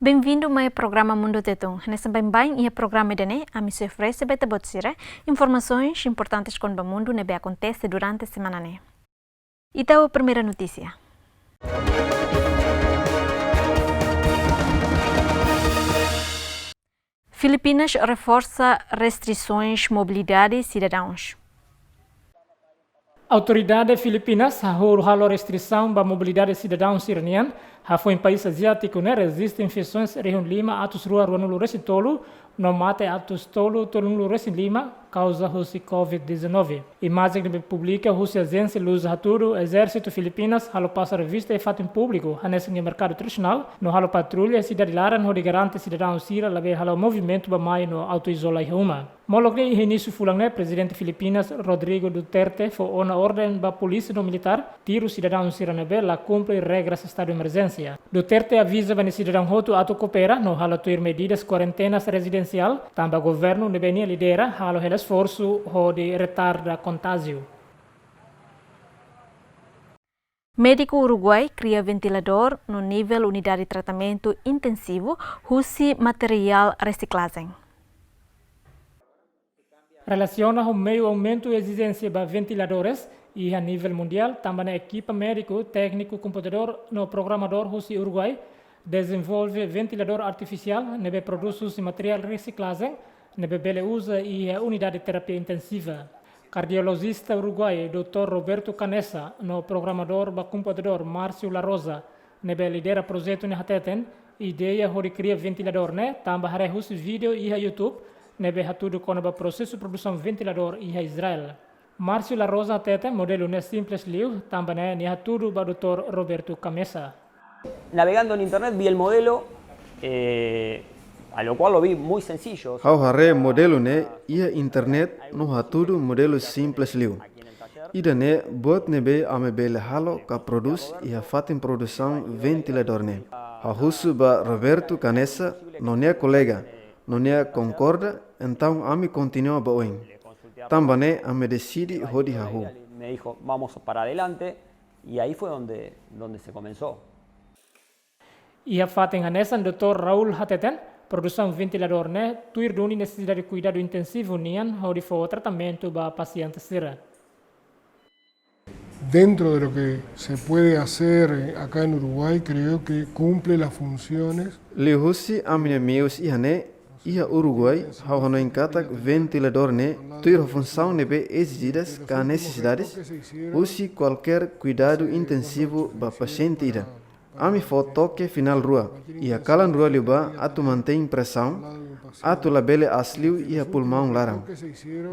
Bem-vindo ao programa Mundo Tetum. Nesse bem e programa de a mim se oferece beta botsire informações importantes com o mundo que acontece durante a semana. Então, a primeira notícia. Filipinas reforça restrições mobilidade cidadãos. Autoridades filipinas halo restrição da mobilidade cidadãos iranianos foi em país asiático né resiste infecções região lima atos rua no resitolo no mate atos tolo no lima causa Rússia COVID-19. Imagem que publica Rússia agência luz haturo exército filipinas halo passa revista e fato em público nesse mercado tradicional no halo patrulha cidade lara no de garante cidadãos sira labe halo movimento ba mai no autoisola uma. Molokne início fulang né presidente Filipinas Rodrigo Duterte foi ona ordem da polícia no militar tiro cidadãos sira nebe la cumpre regras estado de emergência. Duterte avisa que cidadão hotu ato coopera no halo tuir medidas quarentenas residencial tamba governo nebe ni lidera halo esforço de retarda contágio. Médico Uruguai cria ventilador no nível unidade de tratamento intensivo, usa material reciclagem. Relaciona com meio aumento de exigência de ventiladores e a nível mundial, também a equipa médico, técnico, computador no programador Rússia Uruguai desenvolve ventilador artificial, nebe produz material reciclagem, nebe usa e a unidade de terapia intensiva. Cardiologista uruguaio Dr. Roberto Canessa, no programador do computador Márcio La Rosa, nebe lidera projeto ne hateten, ideia de criar ventilador ne, também hare vídeo e a YouTube, nebe hatudo com o processo de produção ventilador e a Israel. Márcio La Rosa hateten modelo ne simples liu, também ne hatudo ba Dr. Roberto Canessa. Navegando en internet vi el modelo, a lo cual lo vi muy sencillo. Hau hare modelo ne ia internet no hatudu modelo simples liu. Ida ne bot nebe ame bele halo ka produz ia fatin produção ventilador ne. Ha husu ba Roberto Canessa no ne colega, no ne concorda, então ame continua ba oin. Tambane ame decidi hodi hahu. Me dijo, vamos para adelante, y ahí fue donde se comenzó. E a fatem nessa Dr. Raul Hateten, produção ventilador né, tuir duni necessidade de cuidado intensivo nian, onde foi o tratamento para paciente sira. Dentro de lo que se puede hacer acá en Uruguay, creo que cumple las funciones. Lihusi amine meus ihane, ia Uruguai, hau hano encatak ventilador ne, tuir função nebe exigidas ca necessidades, usi qualquer cuidado intensivo para paciente ida. Ami fo toque final rua, e a calan rua liuba atu mantém pressão, atu labele asliu e a pulmão larang.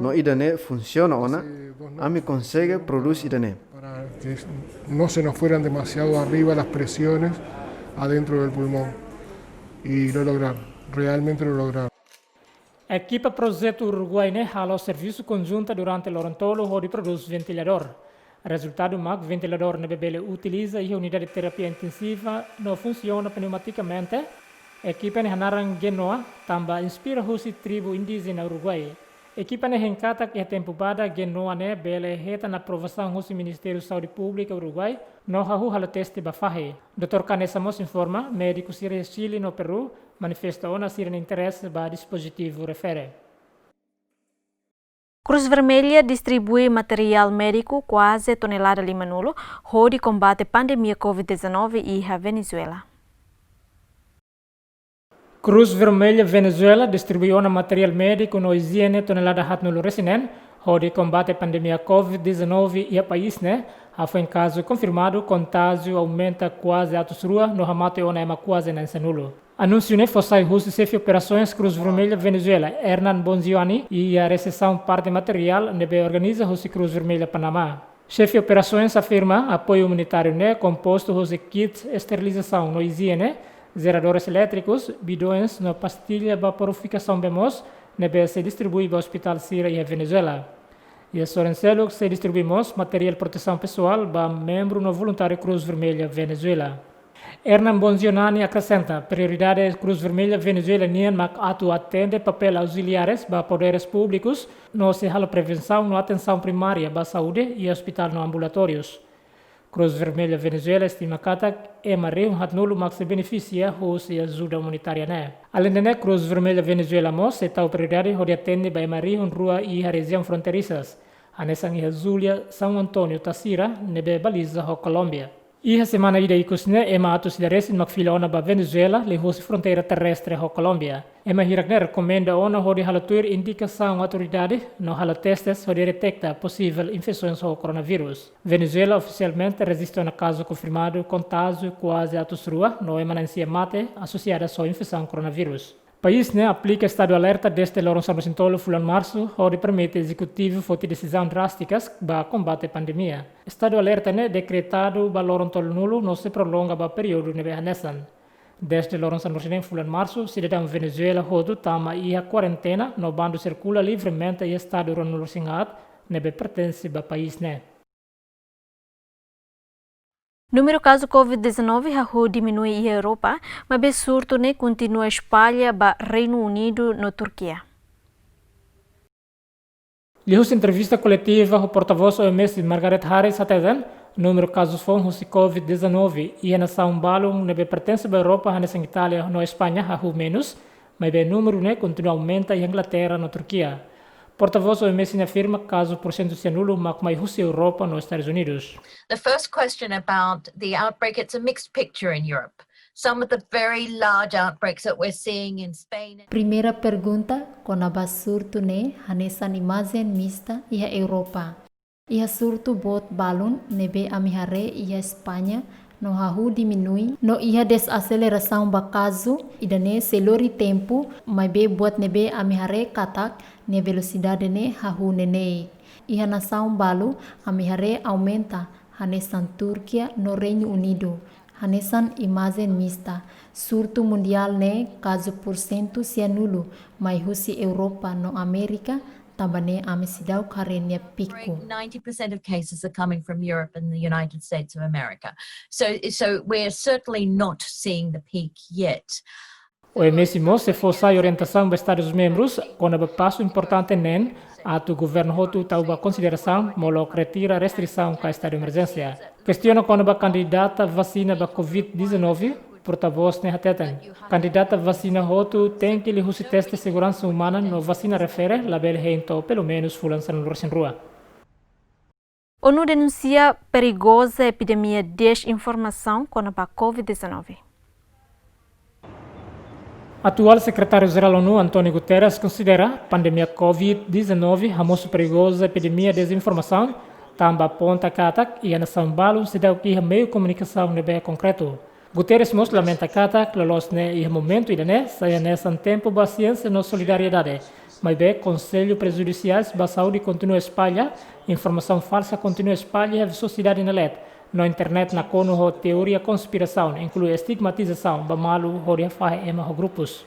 No idane funciona ona, ami consegue produz idane. Para que no se nos fueran demasiado arriba las presiones adentro del pulmón. Y lo lograron, realmente lo lograron. A equipa projeto Uruguai ne halo serviço conjunta durante l'orantolo onde produz ventilador. Resultado mag ventilador ne bebele utiliza e a unidade de terapia intensiva não funciona pneumaticamente. A equipa ne hanaran Genoa tamba inspira husi tribo indígena Uruguai. A equipa ne henkata que tempo bada Genoa ne bele heta na aprovação husi Ministério de Saúde Pública Uruguai no hahu halo teste bafahe. Dr. Canessa mos informa, médico sira Chile no Peru manifesta ona sira interesse ba dispositivo refere. Cruz Vermelha distribui material médico quase tonelada lima nulo, onde combate a pandemia COVID-19 e a Venezuela. Cruz Vermelha Venezuela distribuiu material médico no higiene tonelada hat nulo resinen, onde combate a pandemia COVID-19 e a país né, foi em caso confirmado, contágio aumenta quase atos rua, no ramate ona ema quase nense nulo. Anúncio ne fossai russo chefe operações Cruz Vermelha Venezuela, Hernan Bonziani, e a recessão parte material nebe organiza Russo Cruz Vermelha Panamá. Chefe operações afirma apoio humanitário ne composto Russo kits esterilização no higiene, geradores elétricos, bidões no pastilha para purificação bemos, nebe se distribui para o Hospital Sira e a Venezuela. E a Sorencelo se distribuímos material de proteção pessoal para membro no voluntário Cruz Vermelha Venezuela. Hernan Bonzionani acrescenta, prioridade Cruz Vermelha Venezuela nian mak atu atende papel auxiliares para poderes públicos no se halo prevenção no atenção primária para saúde e hospital no ambulatórios. Cruz Vermelha Venezuela estima katak mariu hat nulu maksa beneficia hosi ajuda humanitária né. Além de Cruz Vermelha Venezuela mos etau prioridade hodi atende by mariu rua e região fronteiriças. Anesang iha Zulia, São Antônio, Tassira, nebe baliza ho Colômbia. Iha semana ida ikusne atus daresin makfila ba Venezuela le hosi fronteira terrestre ho Colômbia. Hirakne recomenda ona hodi halatuir indicação autoridade no halotestes hodi detecta possível infecções ho coronavírus. Venezuela oficialmente resiste a caso confirmado contágio quase atus rua no emanencia mate associada à infecção coronavírus. País aplica estado de alerta desde o São Vicentolo fulan março, onde permite executivo forte decisões drásticas para combate a pandemia. Estado de alerta decretado para o tolo nulo não se prolonga para o período de Hanessan. Desde o São Vicentolo fulan março, cidadão Venezuela rodo tama e a quarentena no bando circula livremente e estado de nulo singat nebe pertence ao país Número caso Covid-19 diminui em Europa, mas o surto continua a espalhar para Reino Unido e Turquia. Lihus entrevista coletiva o porta-voz OMS Margaret Harris atedan número casos fomos Covid-19 e na São Paulo nebe pertence à Europa, na Itália, na Espanha, menos, mas o número continua a aumentar em Inglaterra e na Turquia. Porta-voz OMS afirma que caso por cento se nulo, mas mais Rússia e Europa nos Estados Unidos. The first question about the outbreak, it's a mixed picture in Europe. Some of the very large outbreaks that we're seeing in Spain. Primeira pergunta, quando há surto hanesan imagem mista e a Europa. E a surto bot balon nebe amihare e a Espanha no diminui, no ia desaceleração ba caso, e dane selori tempo, mas be buat nebe amihare katak, ne velocidade nene. E a nação balo, amihare aumenta, hanesan Turquia no Reino Unido, hanesan imagem mista, surto mundial caso por cento se nulo, mas Rússia Europa no América, também a mesidão carenia pico. 90% of cases are coming from Europe and the United States of America. So we're certainly not seeing the peak yet. O mesmo se fosse a orientação dos Estados-membros, quando o passo importante o governo hotu tauba consideração, molo retira restrição com estado de emergência. Questiona quando a candidata vacina da Covid-19, porta-voz hatetan. Candidata vacina hotu tem que lhe teste de segurança humana no vacina refere, label rento pelo menos fulan san lorsin rua. ONU denuncia perigosa epidemia de desinformação com a Covid-19. Atual secretário-geral da ONU, António Guterres, considera a pandemia Covid-19 a most perigosa epidemia de desinformação, também aponta katak e a nação balo se dá o que é meio comunicação bem concreto. Guterres most lamenta katak lolos e momento e saia nesse tempo ba ciência no solidariedade, mas bem conselho prejudiciais ba saúde continua a espalhar, informação falsa continua a espalhar a sociedade na LED. Na internet na cono teoria conspiração, inclui estigmatização, ba malu horia fahe ema grupos.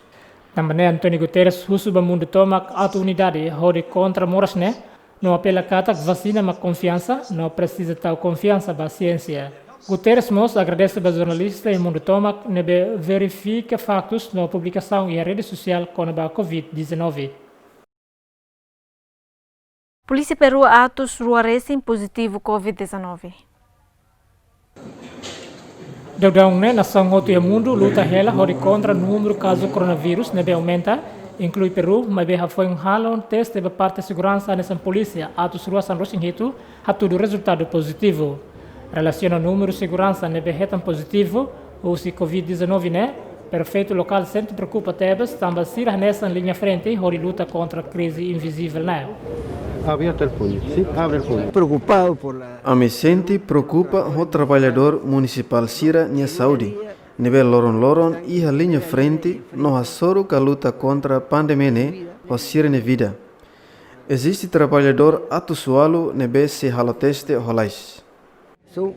Também António Guterres husu ba mundo toma a unidade hori contra moras no apela katak vacina ma confiança, não precisa tal confiança ba ciência. Guterres mos agradece a jornalista e mundo toma nebe verifica factos na publicação e a rede social com a Covid-19. Polícia Peru atos ruarecem positivo Covid-19. Daudang nação outro e mundo luta ela hori contra o número caso coronavírus nebe aumenta, inclui Peru, mas be foi halon teste da parte de segurança nessa polícia atos rua San Rosinhito, ha tudo resultado positivo. Relaciona o número de segurança nebe retan positivo, ou se Covid-19 perfeito local sempre preocupa tebas, também sirah nessa linha frente hori luta contra a crise invisível Abierto el puño, sí, abre el puño. Preocupado por la... A me sente preocupa o trabalhador municipal Sira Nia Saudi. Nível loron e a linha frente no assoro que luta contra a pandemia o Sira ne vida. Existe trabalhador atusualo nebe se haloteste holais. Son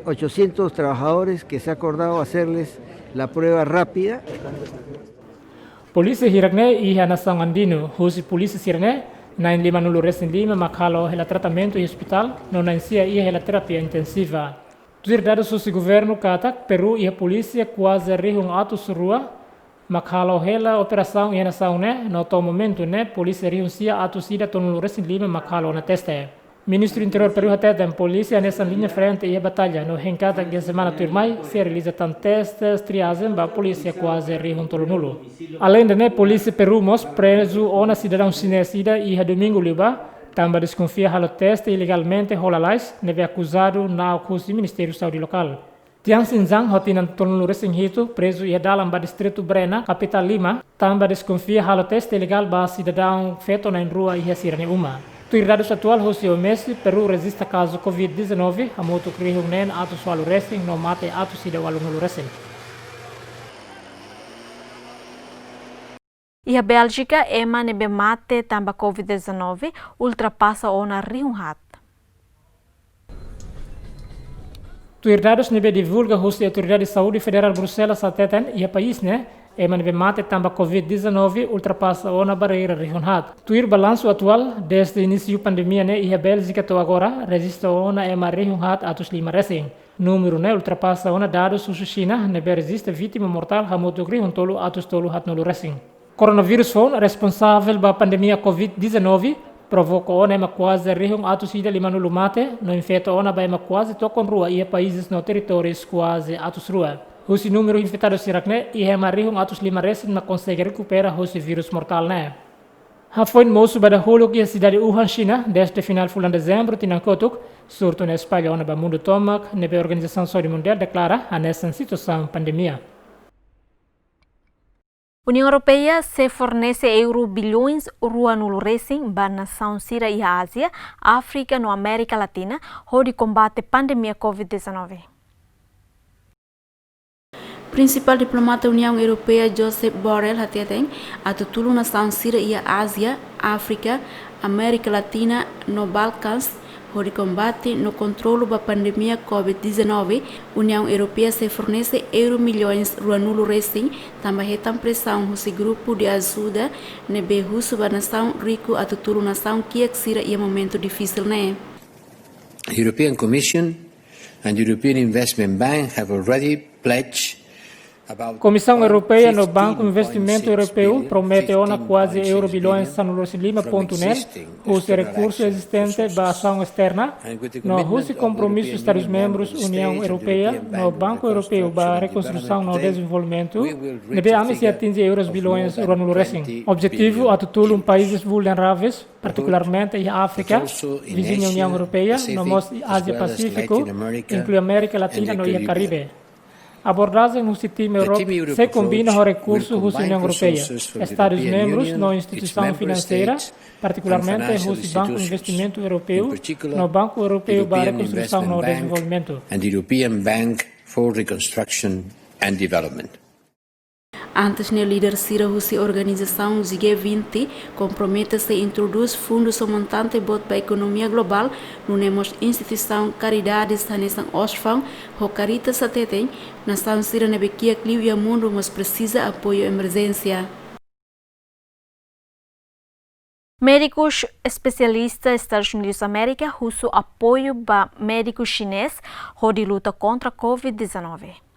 800 trabajadores que se ha acordado hacerles la prueba rápida. Polícia Hirakne e a nação andino, husi polícia Sirne, na em lima nulo resin lima makalo hela tratamento e hospital, não na sia e hela terapia intensiva. Tudir dados do governo katak Peru e a polícia quase rihung ato surua, makalo hela operação e nação no to momento polícia rihung sia ato sida to nulo resin lima makalo na teste. Ministro Interior Peru até polícia nessa linha frente e a batalha no rencata que semana turmai se realiza testes triagem ba polícia quase rihontolo nulo. Além de polícia Peru mos preso ona cidadão chinês e a domingo liba também desconfia halo teste ilegalmente rolalais neve acusado na acusi Ministério de Saúde local. Tiang Xinjiang hotinan tolong resing hitu preso ia dalam ba distrito Brena, capital Lima, também desconfia halo teste ilegal ba cidadão feto na rua e sirane uma. Tu dados atual hosi o mês Peru resiste caso COVID-19 a moto krihung nen atu swalu resing no mate atu sida walu nulu resing. E a Bélgica ema nebe mate tamba COVID-19 ultrapassa ona rihunhat. Tu dados nebe divulga hosi autoridade de saúde federal Bruxelas ateten e a país ema nebe mate tamba COVID-19 ultrapassa ona barreira rihunhat. Tu balanço atual desde início pandemia e a Bélgica to agora resiste ona ema rihunhat atus 5 resing. Número ultrapassa ona dados su China nebe resiste vítima mortal hamoto rihuntolo atus tolu hat nulu resing. Coronavírus foi responsável pela pandemia COVID-19, provocou uma quase rihung atus ida 5 nulu mate, no infecto ona ba quase tocon rua e países no territórios quase atus rua. Esse número infectados sirakne e uma rihung atus 5 resing na consegue recuperar esse vírus mortal Ha foi moço para holo que a cidade Wuhan, China, desde final de dezembro, tinha kotuk, surto na espalha ona ba mundo tomak, nebe Organização Saúde Mundial declara a nessa situação pandemia. União Europeia se fornece euro bilhões ruanul racing para nação Síria e Ásia, África no América Latina, onde combate pandemia COVID-19. Principal diplomata União Europeia Josep Borrell hateten atutulu nação Síria e Ásia, África, América Latina no Balcãs, onde combate no controle da pandemia COVID-19, União Europeia se fornece euro milhões ruanul racing, também retam pressão esse grupo de ajuda nebe russo para nação rico a tutulu nação que exira e momento difícil European Commission and European Investment Bank have already pledged. Comissão Europeia no Banco Investimento Europeu promete ona quase euro bilhões sanulos 5.net os recursos existentes para ação externa no os compromissos dos Estados-membros União Europeia no Banco Europeu para reconstrução no desenvolvimento nebe ame se atinge euros bilhões ruanul racing. Objetivo a tutulum países vulneráveis, particularmente a África, vizinha União Europeia, no Ásia Pacífico, inclui América Latina no e Caribe. A abordagem no sistema Europa se combina com recursos da União Europeia, Estados-membros na instituição financeira, particularmente o Banco de Investimento Europeu, no Banco Europeu para a Reconstrução e Desenvolvimento. And the European Bank for Reconstruction and Development. Antes, o líder Síria da organização G20 compromete-se a introduzir fundos somontantes para a economia global no instituição Caridades Hanesan Oxfam, o Caritas Atetém, nação Síria na Bequia Clio e o mundo, mas precisa apoio emergência. Médicos especialistas Estados Unidos da América russo apoio para médico chinês onde luta contra a COVID-19.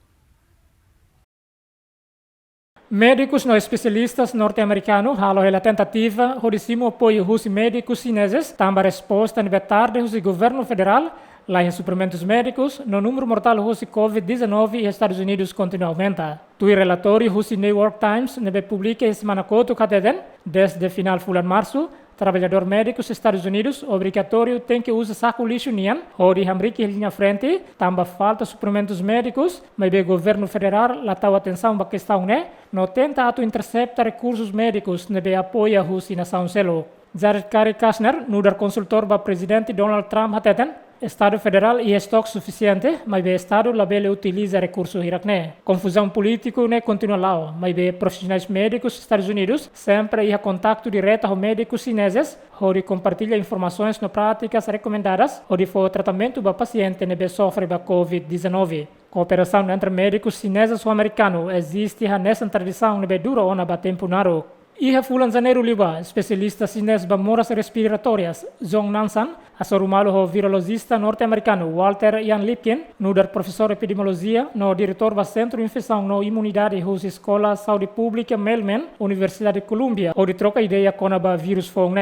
Médicos não especialistas norte-americanos halo a tentativa de apoio aos médicos chineses, também resposta na tarde do governo federal, lá em suprimentos médicos, no número mortal do COVID-19 e Estados Unidos continua a aumentar. O relatório do New York Times nebe publica esta semana coto cateden, desde final de março, trabalhador médicos dos Estados Unidos obrigatório tem que usar saco lixo nian, onde América linha frente, também falta suprimentos médicos, mas o governo federal lá está atenção para a questão não tenta interceptar recursos médicos nebe apoia a nação selo. Jared Kushner, nudar consultor para presidente Donald Trump hateten, Estado federal e estoque suficiente, mas o Estado labele utiliza recursos irakne. Confusão política continua lá, mas os profissionais médicos dos Estados Unidos sempre em contato direto com médicos chineses, onde compartilha informações no práticas recomendadas, onde for tratamento para paciente que sofre da COVID-19. Cooperação entre médicos chineses e americanos existe nessa tradição que dura ona ba tempo naro. E a fulan janeiro liba, especialista chinês para moras respiratórias, Zhong Nansan, a sorumalo o virologista norte-americano Walter Ian Lipkin, nudar professor de epidemiologia, no diretor do Centro de Infecção no Imunidade da Escola de Saúde Pública Mailman, Universidade de Colômbia, onde troca ideia com o vírus fong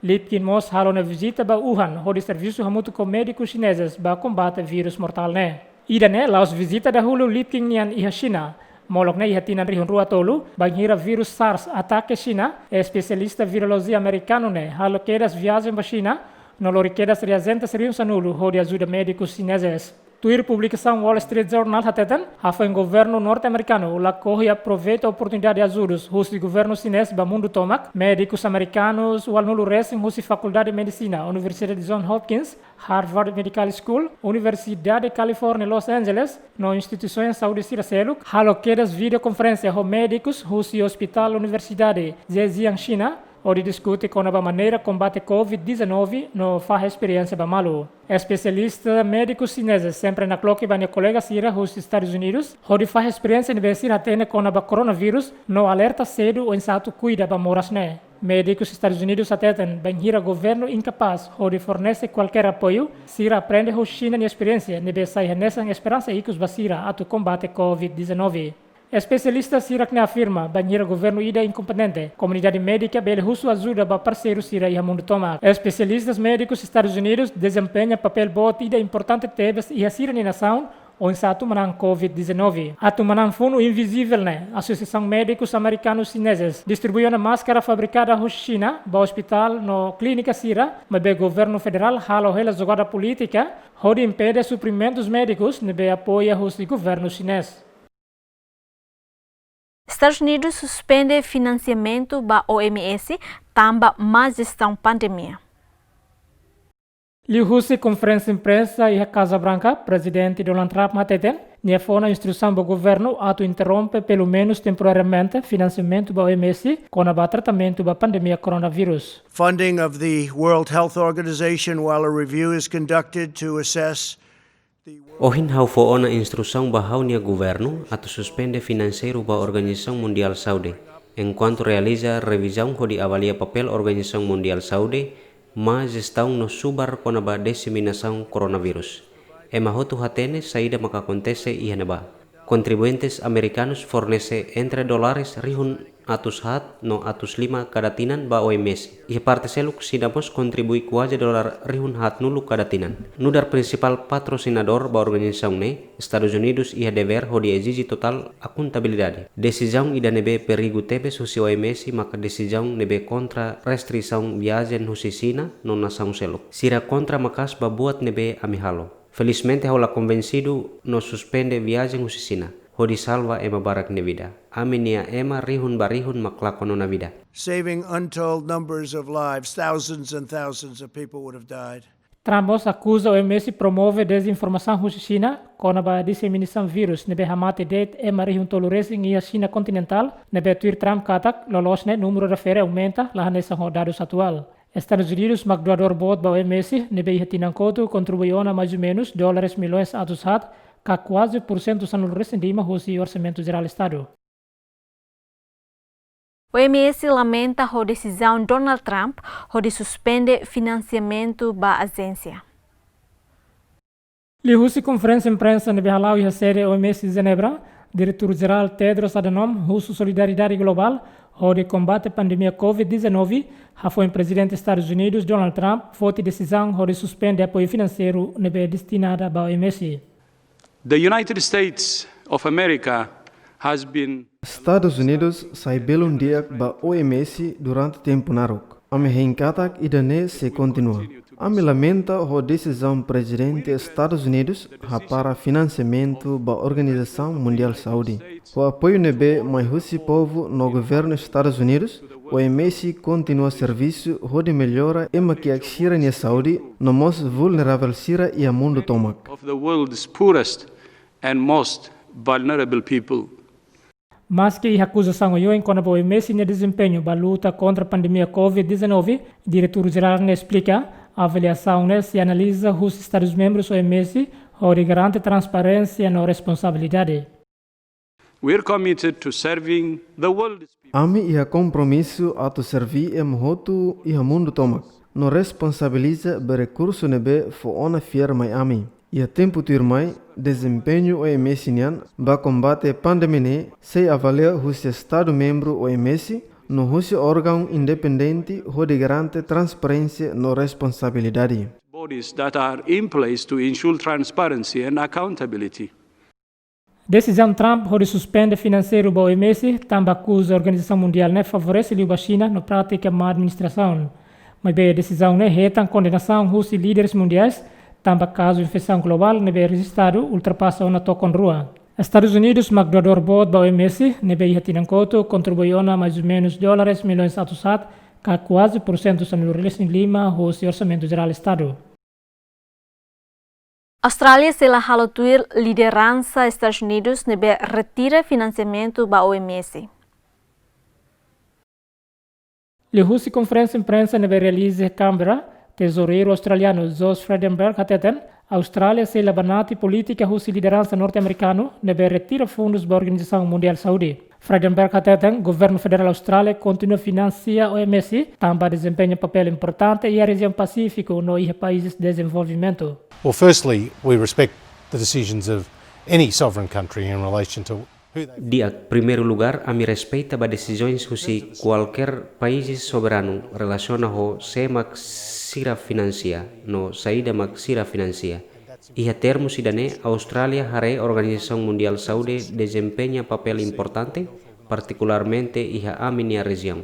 Lipkin mos halo na visita ba Wuhan, ho di serviço hamutu com médicos chineses ba combate vírus mortal ne. Ida ne, laos visita dahulu Lipkin nian iha China, molok ne iha tinan rihun rua tolu, banghira vírus SARS ataque China, especialista virologia americano ne, halo quedas viagem ba China, no loriquedas reazentas riun sanulu, ho di ajuda médicos chineses. Tuir publicação Wall Street Journal hatetan, hafa em governo norte-americano, la corre aproveita a oportunidade de ajudos, russo governo chinês ba mundo tomak, médicos americanos, o aluno recém russo faculdade de medicina, Universidade de Johns Hopkins, Harvard Medical School, Universidade de Califórnia Los Angeles, no instituições de saúde Siraseluk, haloquedas videoconferência com médicos, russo hospital Universidade Zhejiang China, onde discute com a maneira combate COVID-19 no faz experiência ba malu. Especialista médicos chineses sempre na cloque ba colega Sira dos Estados Unidos, onde faz experiência de Sira tene com a coronavírus no alerta cedo ou insato cuida ba moras ne. Médicos Estados Unidos atetem banhira governo incapaz onde fornece qualquer apoio, Sira aprende ho China ni experiência nebe sai nessa esperança icos ba Sira atu combate COVID-19. Especialista Sira que afirma banheira governo ida incompetente. Comunidade médica bele russo ajuda ba parceiro Sira e mundo toma. Especialistas médicos Estados Unidos desempenha papel bot ida importante tebes e a Sira ni nação ou insato manang COVID-19. Atu manang fundo invisível ne. Associação Médicos Americanos Chineses distribuiu a máscara fabricada na China ba hospital no clínica Sira, mas be governo federal halo hela jogada política, onde impede suprimentos médicos nebe apoia o governo chinês. Estados Unidos suspende financiamento da OMS tamba mais gestão pandemia. Liu Husi conferência imprensa e a Casa Branca, presidente Donald Trump mateten, ne foi na instrução do governo a interrompe pelo menos temporariamente financiamento da OMS com o tratamento da pandemia coronavírus. Funding of the World Health Organization while a review is conducted to assess Ohin hau fo'o na instrução bahau nia governo atau suspende financeiro ba Organização Mundial Saúde, enquanto realiza revisão de avalia papel Organização Mundial Saúde, ma gestão no subar com a disseminação coronavírus. E mahotu hatene saída maka acontece ihanaba. Contribuintes americanos fornece entre dólares rihun atus hat no atus 5 kada tinan ba OMS. E parte seluk sidamos contribui kuaja dolar rihun hat nulu kada tinan. Nudar principal patrocinador ba organização ne, Estados Unidos ia dever ho di exige total accountabilidade. Decisão ida nebe perigo tebes husi OMS maka decisão nebe contra restrição viagem husi China no nação seluk. Sira contra makas ba buat nebe amihalo. Felizmente hola convencido no suspende viagem husi China. Hodi salva ema barak ne vida. Aminia ema rihun barihun maklakono na vida. Saving untold numbers of lives, thousands and thousands of people would have died. Trump acusa o OMS promove desinformação russa China com a disseminação vírus nebe hamate det ema rihun toluresi em China continental nebe tuir Trump katak lolos ne número de fere aumenta lá nessa dados atual. Estados Unidos magdoador bot ba OMS nebe hatinankoto contribuiu na mais ou menos dólares milhões atos hat ka quase por cento sanul rescindima o orçamento geral do Estado. O OMS lamenta a decisão Donald Trump de suspender financiamento da agência. Lihusi conferência imprensa na Bihalau e a sede OMS de Genebra, diretor-geral Tedros Adhanom Russo Solidariedade Global, de combate à pandemia COVID-19, foi o presidente dos Estados Unidos Donald Trump foi a decisão de suspender apoio financeiro destinado à OMS. The United States of America has been Estados Unidos sai belum dia ba OMS durante tempo naruk. Ame henkatak idane se continua. Ame lamenta a decisão presidente Estados Unidos para financiamento ba Organização Mundial Saúde. O apoio nebe mais husi povo no governo Estados Unidos, o OMS continua serviço de melhora e maquiak sira nia saúde no most vulnerável sira e a mundo tomak. Of the world's poorest and most vulnerable people. Mas que a acusação é com a OMS no desempenho da luta contra a pandemia COVID-19, o diretor-geral explica a avaliação se analisa os Estados-membros da OMS e garante transparência na responsabilidade. We are committed to serving the world. Ami ia compromisso a servir e mohotu e mundo tomak. No responsabiliza be recurso nebe fo ona firma ami. E a tempo turmai, desempenho OMS nian ba combate pandemia se avalia os Estado-membro OMS no husi órgão independente de garante transparência no responsabilidade. Bodies that are in place to ensure transparency and accountability. Decisão Trump de suspender financeiro da OMS também acusa a Organização Mundial ne favorece a China na prática má administração. Mas bem a decisão ne reta condenação dos líderes mundiais também caso infecção global ne bem registrado ultrapassa na toca rua. Estados Unidos magdoador board da OMS ne bem hatinan coto contribuiu na mais ou menos dólares milhões atusat que quase por cento são reais em Lima o orçamento geral Estado. Austrália se la halotuir liderança Estados Unidos nebe retira financiamento da OMS. Lehus conferência imprensa nebe realize Canberra, tesoureiro australiano Josh Frydenberg hateten, Austrália se labanati política husi liderança norte-americano nebe retira fundos da Organização Mundial Saúde. Frydenberg hateten, governo federal Austrália continua financiar a OMS, também desempenha papel importante e a região Pacífico no países de desenvolvimento. Well, firstly, we respect the decisions of any sovereign country in relation to who they... Di primeiro lugar, a mi respeita ba decisões husi qualquer país soberano relaciona ho se maksira financia, no saída maksira financia. E a termos idane, Austrália hare Organização Mundial Saúde desempenha papel importante, particularmente iha amin a região.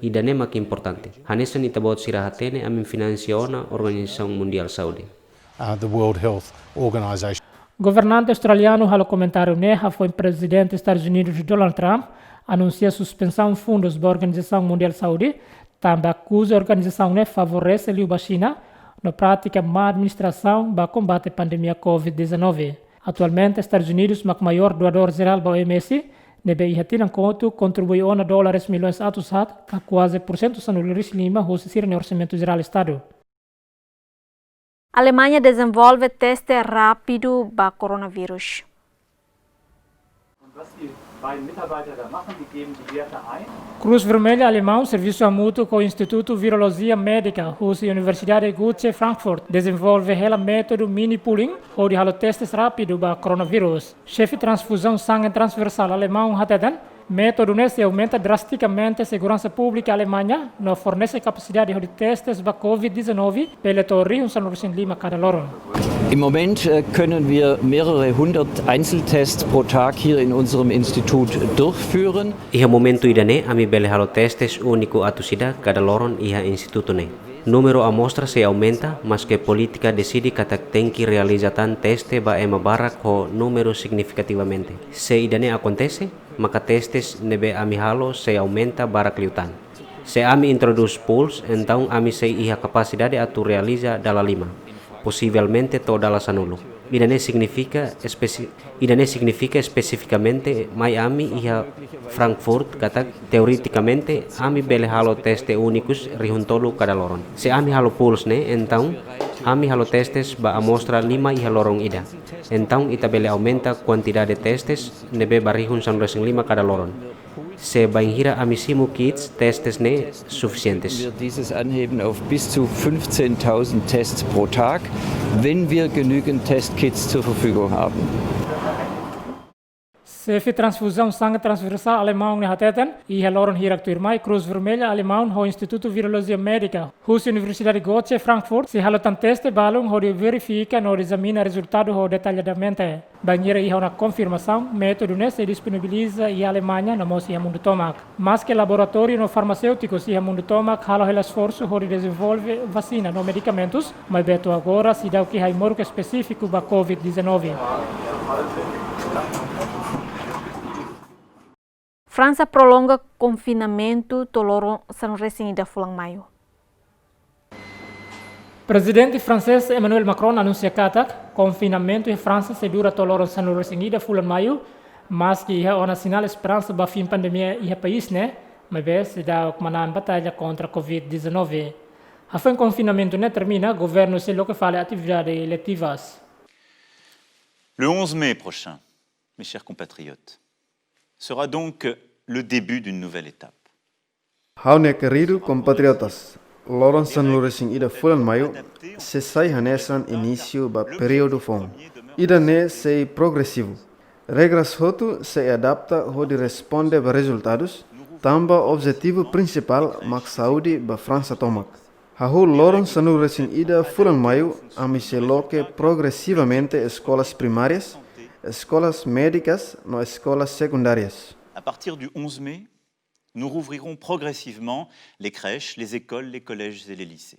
Idane mak importante. Hanesan itabot sirahatene amin financiona Organização Mundial Saúde. The World Health Organization. Governante australiano halo comentário neha foi presidente dos Estados Unidos Donald Trump anuncia suspensão fundos da Organização Mundial Saúde, também acusa a organização ne favorece a China na prática má administração para combate a pandemia COVID-19. Atualmente, Estados Unidos, o maior doador geral da OMS, nebe ihatinan conto contribuiu na dólares milhões atusat, que quase por cento são lugares lima hosisir no orçamento geral do Estado. A Alemanha desenvolve teste rápido para coronavírus. Cruz Vermelha Alemão, serviço mútuo com o Instituto Virologia Médica, da Universidade Goethe Frankfurt, desenvolve o método mini-pooling, onde há testes rápidos para coronavírus. Chefe de transfusão sangue transversal alemão, Hateden, método nesse aumenta drasticamente a segurança pública Alemanha, não fornece capacidade de testes para Covid-19, pela torre San Lima cada loro. Im Moment können wir mehrere hundert Einzeltests pro Tag hier in unserem Institut durchführen. Iha momento idane ami bele halo testes único atusida cada loron iha instituto ne. Número amostra se aumenta, mas que política decide que tem que realizar teste ba ema barak ho número significativamente. Se idane acontece, maka testes nebe ami halo se aumenta barak liutan. Se ami introduz pools, então ami se iha capacidade atu realiza dala lima. Possivelmente toda la sanulo. Idane significa especificamente Miami iha Frankfurt kata teoreticamente ami bele halo teste únicos rihuntolo cada loron. Se ami halo pools ne, então ami halo testes ba amostra 5 iha lorong ida. Então ita bele aumenta quantidade de testes nebe barihun 5 cada loron. Se bainhira amissimo kits testes ne suficientes. Wir dieses anheben auf bis zu 15.000 Tests pro Tag, wenn wir genügend Testkits zur Verfügung haben. Chefe transfusão sangue transversal alemão ne hateten, e loron hirak turmai Cruz Vermelha alemão ho Instituto Virologia Médica, hus Universidade Goethe Frankfurt, se halotan teste balung ho de verifica no examina resultado ho detalhadamente. Banheira e na confirmação, método ne se disponibiliza em Alemanha no mosi mundo tomac. Mas que laboratório no farmacêutico se mundo tomac halo el esforço ho de desenvolve vacina no medicamentos, mas beto agora se dá o que hai morco específico ba COVID-19. França prolonga confinamento toloro San Resinida fulang maio. Presidente francês Emmanuel Macron anuncia que confinamento em França se dura toloro San Resinida fulang maio, mas que há uma sinal esperança para fim pandemia e país né, mas bem se dá o manan batalha contra a Covid-19. A fim confinamento ne termina, governo se lo que fala atividades eletivas. Le 11 mai prochain, mes chers compatriotes, sera donc le début d'une nouvelle étape. Haune querido compatriotas, loron San Lorenzo ida fulan maio, se sai hanesan início ba período fom. Ida ne sei progressivo. Regras hotu se adapta ho de responde ba resultados, tamba objetivo principal mak Saudi ba França tomak. Hahu loron sanu recém ida fulan maio a loque progressivamente escolas primárias, escolas médicas no escolas secundárias. À partir du 11 mai, nous rouvrirons progressivement les crèches, les écoles, les collèges et les lycées.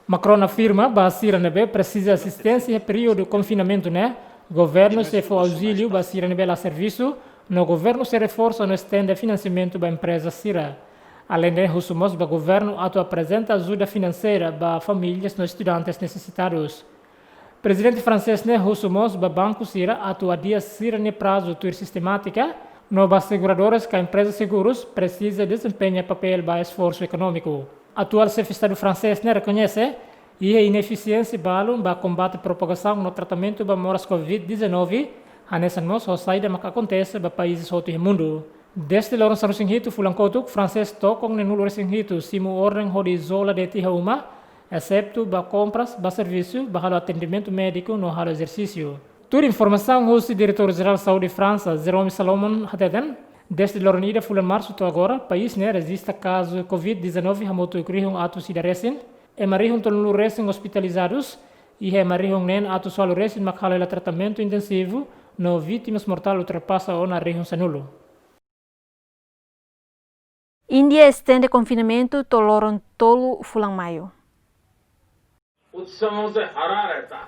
Macron afirma que a Síria precisa de assistência no período de confinamento, né? Governo se for auxílio para a Síria a serviço, no governo se reforça no estende financiamento para a empresa Síria. Além disso, o governo apresenta ajuda financeira para famílias e estudantes necessitados. O presidente francês Rousseau para o Banco Síria adia Síria no prazo de sistemática, novas seguradoras que a empresa seguros precisa desempenhar papel para esforço econômico. O atual chefe de Estado francês reconhece e a ineficiência para combater a propagação no tratamento para moras Covid-19, a nessa nossa saída que acontece para países do mundo. Desde o Lourenço Rosingito, Fulancotuk, francês tocam no Nulo Rosingito, simo ordem de isola de Tihauma, excepto para compras, para serviço, para atendimento médico no exercício. Toda informação, o diretor-geral de saúde de França, Jérôme Salomon, Hateden, desde a Lorenida Fulan Março até agora, o país resiste caso Covid-19, a moto crihung atos ida recém, e marihung tolong recém hospitalizados, e é marihung nen atos solo recém makhala tratamento intensivo, no vítimas mortal ultrapassa o na região sanulo. Índia estende confinamento toloron tolo fulang maio.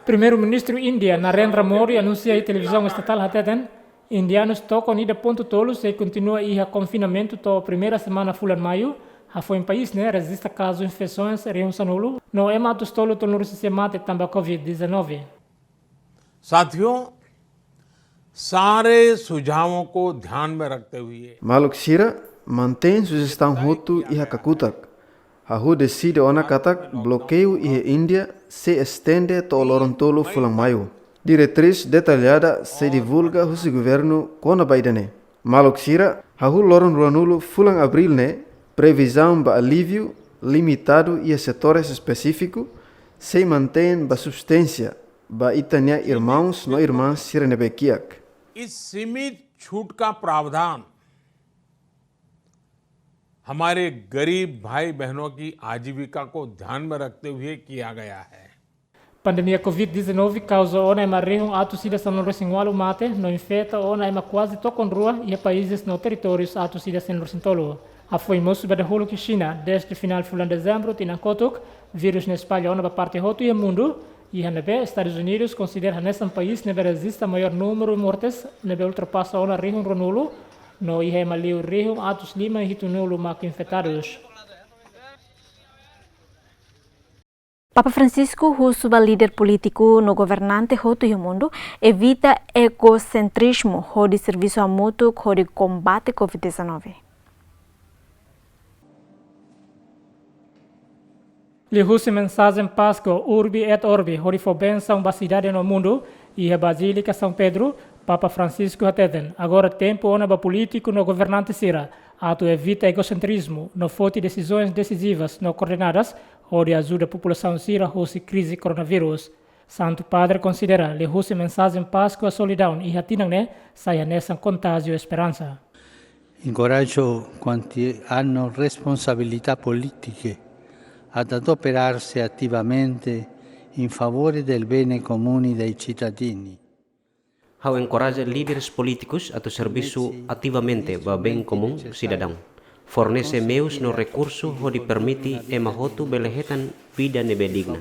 Primeiro-ministro Índia, Narendra Modi, anuncia em televisão estatal Hateten, indianos tocam ida ponto tolo se continua a confinamento to primeira semana fulan maio, foi um país resiste caso infecções região sanulo, no ematos tolo tolo sistemate também Covid-19. साथियों सारे सुझावों को ध्यान में रखते हुए Maluk Sira mantém sugestão Hutu e Kakutak. Hahu decide ona katak bloqueio e Índia se estende to Lorontolo fulang maio. Diretriz detalhada se divulga o governo kona baidane. Maluk Sira hahu loron ruanulo fulang abril ne previsão ba alívio limitado e setores específicos se mantém ba substância ba itania irmãos no irmãs Sirenebekiak. इस सीमित छूट का प्रावधान हमारे गरीब भाई बहनों की आजीविका को ध्यान में रखते हुए किया गया है. Pandemia Covid-19 causa ona uma região atusida São Lourenço mate, no infeta ona uma quase tocam rua e países no territórios atusida São Lourenço tolo. A foi moço da holo que China desde final de dezembro tinha cotok vírus na espalha ona para parte roto e mundo e hanebe Estados Unidos considera nesse país nebe resiste maior número de mortes nebe ultrapassa ona região ronulo no ihe maliu região atus lima e tunulo mak infectados. Papa Francisco, o suba líder político no governante hoto e mundo, evita egocentrismo de serviço a mútuo de combate Covid-19. Lihuse mensagem Páscoa Urbi et Orbi, de benção da cidade no mundo e a Basílica São Pedro, Papa Francisco Hateden. Agora tempo ona ba político no governante Sira, ato evita egocentrismo, no forte decisões decisivas no coordenadas, onde ajuda a população Sira a crise coronavírus. Santo Padre considera lihuse mensagem Páscoa solidão e hatinang saia nessa contágio esperança. Incoraggio quanti hanno responsabilità politiche ad adoperarsi attivamente in favore del bene comune dei cittadini. Hau encoraja líderes políticos a serviço ativamente para bem comum cidadão. Fornece meios no recurso onde permite emahotu belehetan vida nebe digna.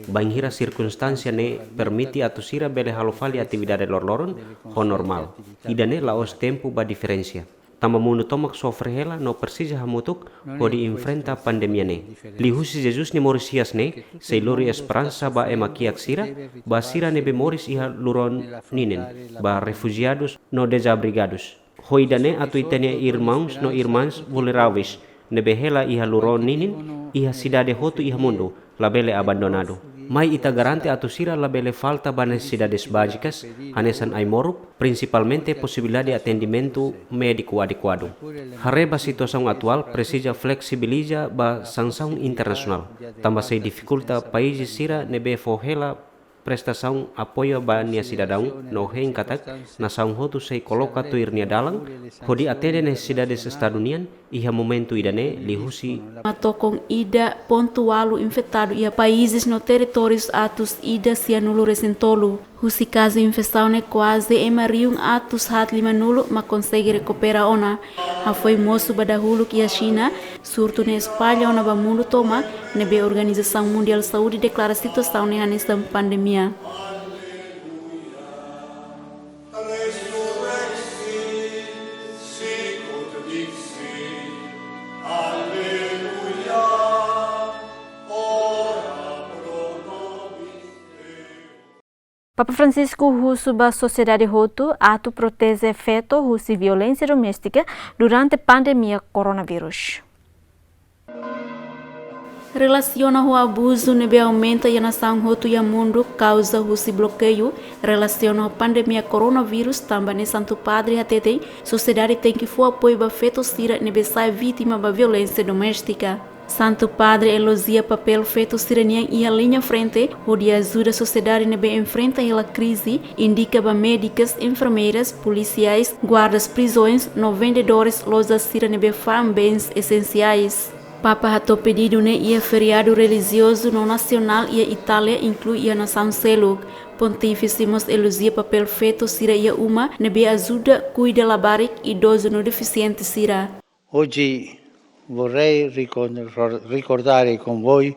Banhira circunstância ne permite a tusira bele halofali atividade lorloron ho normal. Idane laos tempo ba diferença. Tama mundo tomak sofre hela no persija hamutuk onde enfrenta pandemia ne. Lihusi Jesus ne morisias ne, sei lori esperança ba emakiak sira, ba sira nebe moris iha luron ninen, ba refugiados no desabrigados. Hoidane atu itenia irmãos no irmãs vulneráveis, nebe hela iha luron ninin, iha cidade hotu iha mundo, labele abandonado. Mai ita garante atu sira labele falta ba necessidades básicas, hanesan aimorup, principalmente possibilidade de atendimento médico adequado. Hareba situação atual precisa flexibiliza ba sanção internacional, também se dificulta países sira nebe fohela prestação apoio ba nia cidadão no hein katak nação hotu sei coloca tuir nia dalang hodi atende necessidades estadunian iha momento idane lihusi matokong ida pontualo infectado e países no territórios atos ida cianulo recentolo. Husi caso infecção é quase emarium atos hat lima nulo ma consegue recuperar ona. Ha foi moço badahulu que a China surto na Espanha ona ba mundo toma nebe Organização Mundial de Saúde declara situação nessa pandemia. Papa Francisco husuba sociedade hotu atu protege feto husi violência doméstica durante a pandemia coronavírus. Relaciona o abuso nebe aumenta e a nação hotu e mundo causa husi bloqueio relaciona a pandemia coronavírus também ne Santo Padre atete sociedade tem que for apoio ba feto sira nebe sai vítima ba violência doméstica. Santo Padre elogia papel feito sirenian e a linha frente, onde ajuda a sociedade a enfrentar a crise, indica para médicas, enfermeiras, policiais, guardas, prisões, no vendedores, lojas sirene farm bens essenciais. Papa ha pedido e feriado religioso no nacional e a Itália inclui a nação Seluk. Pontificimos elogia papel feito sira e uma, nebe ajuda cuida labaric idoso no deficiente sira. Oggi vorrei ricordare con voi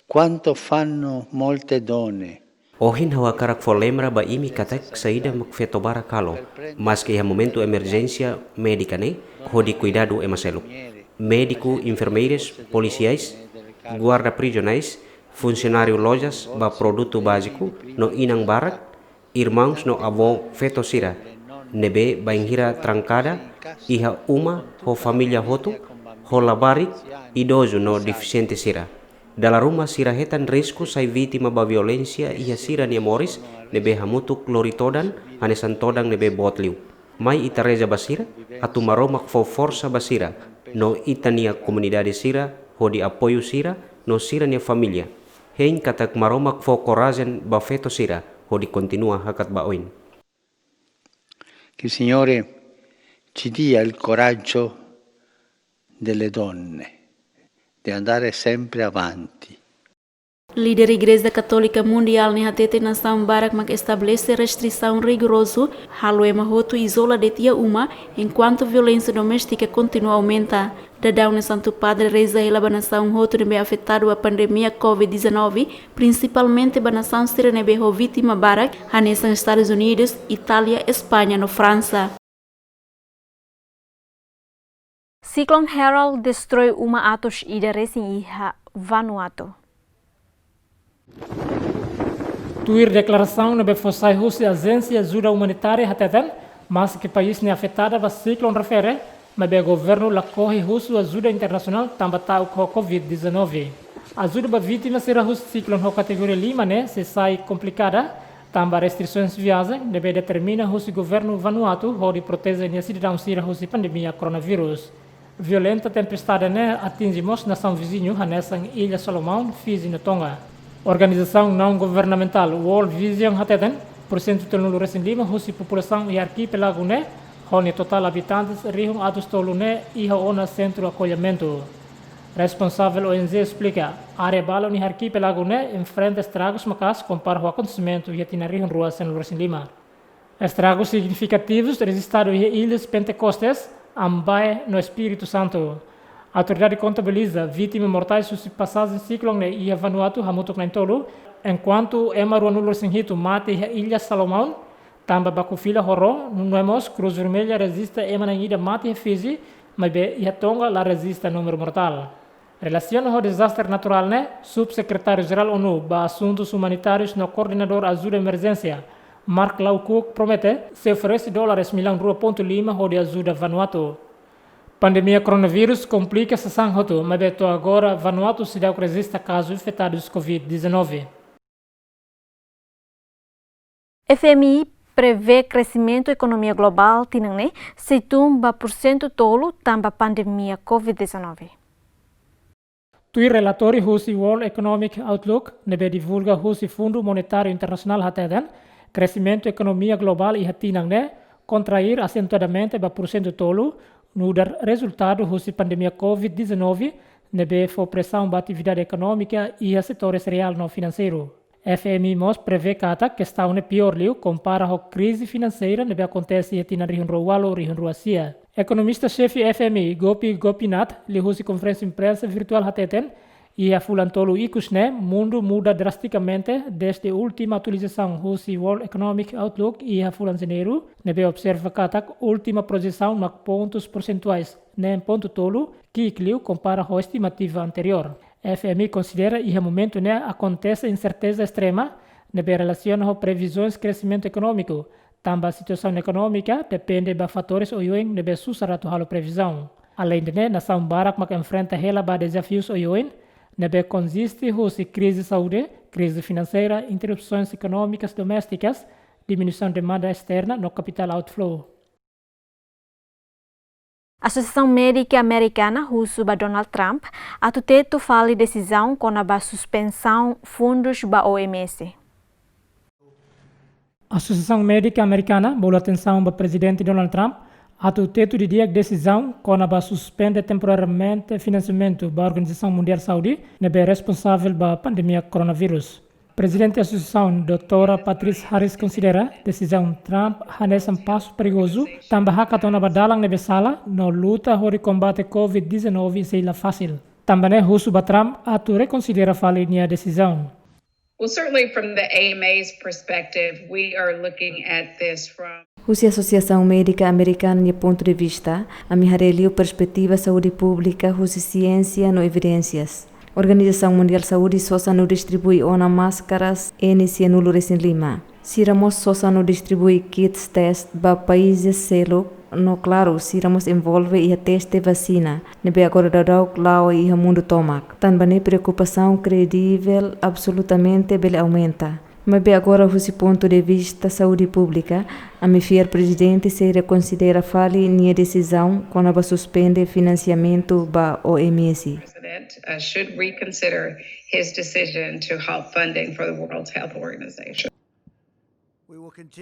quanto fanno molte donne. Ohin hawa karak fo lembra ba imi katak saída makfeto bara kalo, mas que é momento emergência médica né, hodi cuidado emaselo. Médico, enfermeiras, policiais, guarda prisionais, funcionário lojas ba produto básico no inang barak, irmãos no avô feto sira, nebe ba ingira trancada, iha uma ho família hotu, ho labari idoso no deficiente sira. Dalla rumah sira hetan risco sai vítima ba violência e a sira ni moris nebe hamutuk loritodan hanesan todang nebe botliu. Mai ita reza basira atu maromak fo força basira no itania comunidade sira ho di apoio sira no sira nia família. Hein katak maromak fo coragem ba feto sira ho di continua hakat baoin. Che il Signore ci dia il coraggio delle donne di andare sempre avanti. Líder Igreja Católica Mundial ne hatete nação barak mak estabelece restrição rigoroso haloema hotu isola de tia uma enquanto violência doméstica continua a aumentar. Dadau ne Santo Padre reza ela ba nação hotu nebe afetado a pandemia COVID-19, principalmente ba nação sira nebe ho vítima barak hanesan Estados Unidos, Itália, Espanha no França. Cyclone Harold destrói uma atos idares em Vanuatu. Tuir declaração na befosai Rússia agência ajuda humanitária hateten, mas que país ne afetada va ciclone refere, mas be governo la corre russo ajuda internacional tambata o COVID-19. Ajuda ba vítima será russo ciclone ho categoria 5 né, se sai complicada, tamba restrições viagem, deve determina russo governo Vanuatu ho de proteger a cidadão sira russo pandemia coronavírus. Violenta tempestade né atingimos nação vizinho nessa Ilha Solomão, Fiji no Tonga. Organização não governamental World Vision hateten, porcento tolulu recém lima, husi população e arquipelago né, onde total habitantes rihum atos tolu né e ona centro acolhimento. Responsável ONG explica, área balo ni arquipelago né enfrenta estragos macas compara o acontecimento e atina rihum rua sem recém lima. Estragos significativos registrados em ilhas Pentecostes, Ambai no Espírito Santo. A autoridade contabiliza vítimas mortais se passassem ciclone e Vanuatu hamutuk na tolo, enquanto emaru anulo sinhito mate a Ilha Salomão, tamba bakufila horro, nuemos Cruz Vermelha resiste ema na ilha mate a Fiji, mas be e Tonga la resiste número mortal. Relaciona ao desastre natural né, subsecretário-geral ONU ba assuntos humanitários no coordenador ajuda emergência, Mark Lowcock promete se oferece $1.5 de ajuda Vanuatu. Pandemia coronavírus complica a situação hotu, mas beto agora Vanuatu se dá que resiste a casos infectados COVID-19. FMI prevê crescimento da economia global tinangne se tumba % tolo tamba pandemia COVID-19. Tui relatori husi World Economic Outlook nebe divulga husi Fundo Monetário Internacional hateden, crescimento economia global e hatinang ne, contrair acentuadamente ba % tolo, no dar resultado husi pandemia COVID-19, nebe for pressão ba atividade econômica e a setores real no financeiro. FMI mos prevê que a questão é pior liu compara a crise financeira nebe acontece na região Rualo e região Ruasia. Economista-chefe FMI Gopi Gopinath li husi conferência imprensa virtual hateten e a fulantolo ikusne mundo muda drasticamente desde a última atualização husi World Economic Outlook e a fulan janeiro nebe observa que a última projeção na pontos percentuais nem ponto tolo que liu compara a estimativa anterior. FMI considera que o momento né acontece incerteza extrema nebe relaciona com previsões de crescimento econômico. Também a situação econômica depende de fatores oioen nebe susaratu halo previsão. Além de né, nação barak mak enfrenta hela ba desafios oioen nebe consiste husi crise de saúde, crise financeira, interrupções econômicas domésticas, diminuição de demanda externa no capital outflow. A Associação Médica Americana, russo Donald Trump, atuteto fala decisão com a suspensão fundos da OMS. A Associação Médica Americana bola atenção para o presidente Donald Trump atuteto de dia decisão com a suspende temporariamente financiamento da Organização Mundial de Saúde, nebe responsável pela pandemia coronavírus. Presidente da Associação, Dra. Patrice Harris, considera a decisão Trump um passo perigoso, também hackathon badalang nebe sala no luta para combate COVID-19 seila fácil. Também russo ba Trump atu reconsidera a decisão. Well, certainly from the AMA's perspective, we are looking at this from Rusia Associação Médica Americana de ponto de vista, a miharelio perspectiva saúde pública, Rusia ciência no evidências. Organização Mundial de Saúde só não distribui ona máscaras e nulo recém lima. Siramos só não distribui kits test para países selo, no claro, siramos envolve e a teste vacina, nebe agora dadau lao e o mundo tomac. Também preocupação credível absolutamente bele aumenta. Mas agora, do ponto de vista saúde pública, a MFIR presidente se reconsidera fali nia decisão quando a suspende financiamento da OMS. Should reconsider his decision to halt funding for the World Health Organization.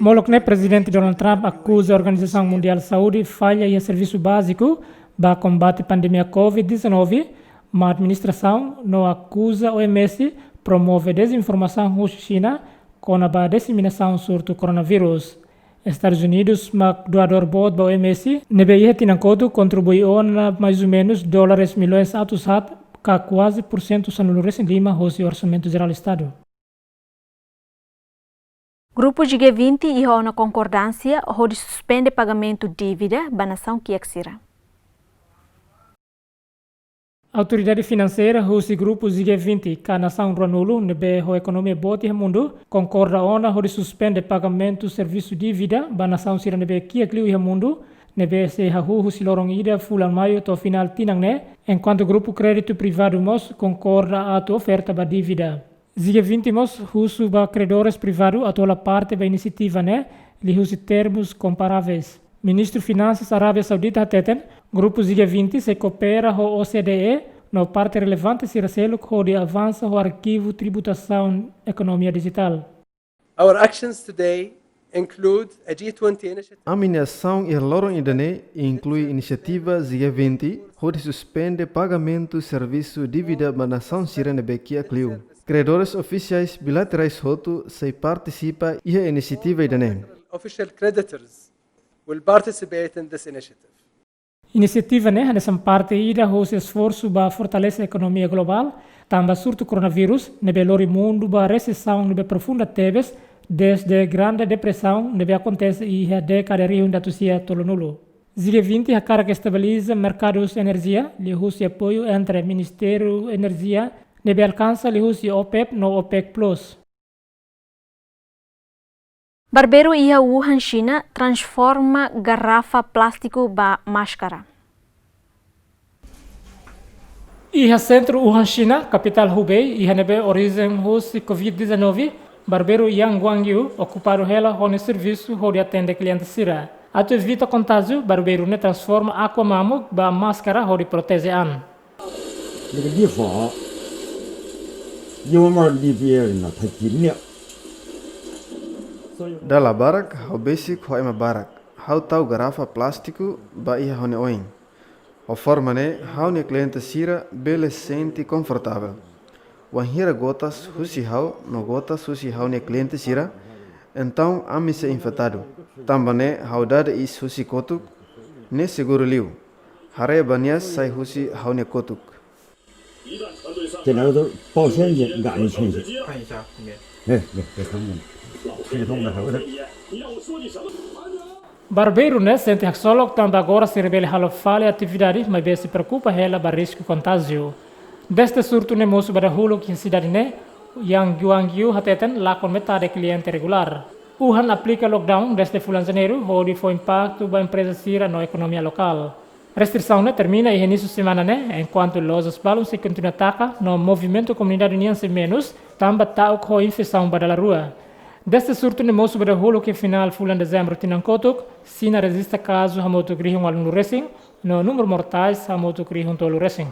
Molokne presidente Donald Trump acusa a Organização Mundial de Saúde falha em serviço básico para combate a pandemia COVID-19, mas a administração não acusa a OMS promove desinformação na China com a disseminação sobre o coronavírus. Estados Unidos, doador bot da OMS, nebe tinankoto contribuiu mais ou menos dólares milhões atusat, que quase por cento são no recém-lima o orçamento geral do Estado. Grupo de G20 e a concordância de suspende pagamento de dívida da nação que exira. A autoridade financeira, os grupos de G20, que a nação Ranulo, nebe a economia bote do mundo, concorda ona de suspende pagamento serviço de dívida da nação sira nebe que o mundo, nebe se hahu silorong ida fulan maio to final tinang ne, enquanto o grupo crédito privado mos concorda a tua oferta da dívida. G20 mos husu ba credores privado a toda parte da iniciativa ne, li husi termos comparáveis. Ministro de Finanças Arábia Saudita hateten, grupos G20 se coopera com o OCDE no parte relevante se recelo com de avanço o arquivo tributação economia digital. Our actions today include a G20 initiative. A minha ação e lorong idane inclui iniciativas G20 onde suspende pagamento serviço dívida da nação sirene bequia cliu. Credores oficiais bilaterais hotu se participa e a iniciativa idane. Official creditors will participate in this initiative. Iniciativa nessa parte ida o esforço para fortalecer a economia global, também surto coronavírus, nebe lori mundo para recessão nebe profunda teves, desde a grande depressão nebe acontece e a década de da tucia tolo nulo. G20 a cara que estabiliza mercados de energia, lhe usa apoio entre Ministério de Energia, nebe alcança lhe usa OPEP no OPEC Plus. Barbeiro e a Wuhan, China, transforma garrafa plástico ba máscara. E a centro Wuhan, China, capital Hubei, e a nebe origem russa COVID-19, barbeiro Yang Guangyu ocupado ela com o serviço onde atende clientes sira. Ato evita contágio, barbeiro ne transforma aquamamo ba máscara onde protege an. Dala barak hau basic ho ema barak. Hau tau garrafa plastiku ba iha hone oing. O formane hau ne cliente sira bele senti confortável. Wan hira gotas husi hau no gotas husi hau ne cliente sira. Então ami se infectado. Tambane hau dada is husi kotuk ne seguro liu. Hare banias sai husi hau ne kotuk. 这两个都保险金按你钱去。看一下后面。别看我，系统的还有点。 Barbeiro, né, sente solok também agora se revela halo fale atividade, mas bem se preocupa ela ba risco contágio. Deste surto ne moço pada hulu que cidade né, yang guangyu hateten lakon metade cliente regular. Wuhan aplica lockdown desde fulan janeiro, onde foi impacto ba empresa sira no economia local. Restrição né termina e início semana né, enquanto lojas balon se continua ataca no movimento comunidade união se menos, também tau com infecção badala rua. Deste surto ne moço pada hulu que final fulan dezembro tinang kotuk, sina resista caso hamoto grihung alun racing, no número mortais hamoto grihung tolu racing.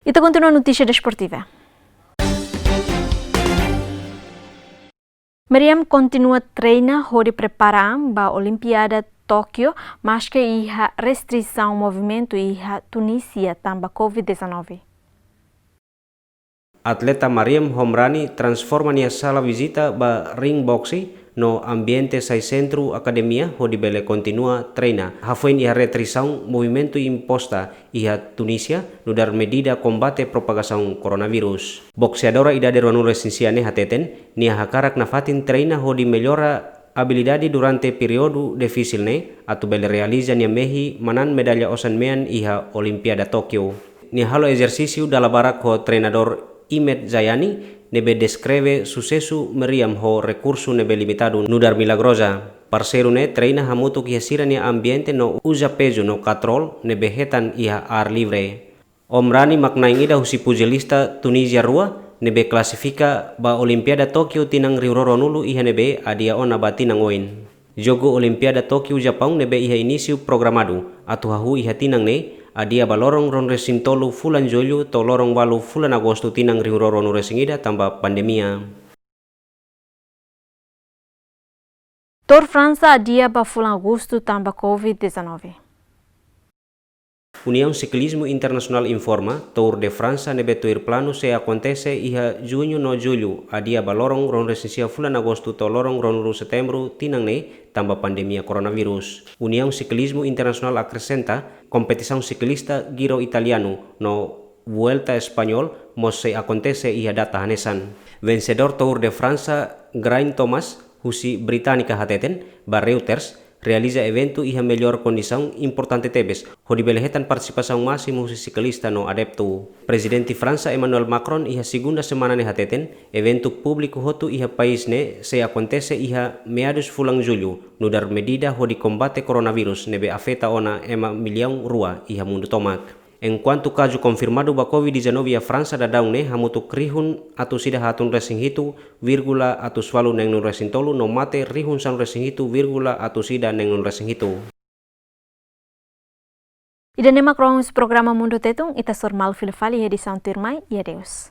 E te continua a notícia desportiva. Miriam continua a treinar onde preparar para a Olimpíada Tóquio, mas que há restrição ao movimento e a Tunísia também Covid-19. Atleta Mariam Homrani transforma nia sala visita ba ring boxing no ambiente sai centro academia onde bele continua treina. Hafuin ia restrição movimento imposta ia Tunisia no dar medida combate propagação coronavírus. Boxeadora ida de ruanu resinsiane hateten nia hakarak na fatin treina onde melhora habilidade durante período difícil ne atu bele realiza nia mehi manan medalha osanmean iha Olimpiada Tokyo. Nia halo exercício dala barak ho treinador Imed Zayani nebe descreve sucesso Miriam ho recurso nebe limitado nudar milagrosa. Parceiro ne treina hamutu ki hasira ni ambiente no usa peso no katrol nebe hetan iha ar libre. Omrani maknaing ida husi pugilista Tunisia rua nebe klasifika ba Olimpiada Tokyo tinang riuroronulu iha nebe adia ona batinang oin. Jogo Olimpiada Tokyo Japang nebe iha inisio programado atu hahu iha tinang ne adia balorong ron resin tolu fulan julho to lorong walu fulan agosto tinang riuroronu resingida tambah pandemia. Tour França adia ba fulan agosto tambah Covid-19. União Ciclismo Internacional informa Tour de França nebe tuir plano se acontece iha junho no julho adia balorong ron resinsia fulan agosto to lorong ron setembro tinang ne tambah pandemia coronavirus. União Ciclismo Internacional acrescenta competição ciclista Giro Italiano no Vuelta Espanhol mos se acontece iha data hanesan. Vencedor Tour de França Geraint Thomas husi Británica hateten ba Reuters realiza evento iha melhor condição importante tebes hodi belehetan participação máximo husi ciclista no adepto. Presidente França Emmanuel Macron iha segunda semana ne hateten evento público hotu iha país ne se acontece iha meados fulang julho no dar medida hodi combate coronavirus nebe afeta ona ema milhão rua iha mundo tomak. Enquanto caso confirmado ba Covid-19 a França dadau ne hamutu krihun atu sida hatun resing hitu virgula atu swalu neng nun resing tolu no mate rihun san resing hitu virgula atu sida neng nun resing hitu. Ida nema krong programa Mundo Tetung ita sormal filfali edição Tirmai e adeus.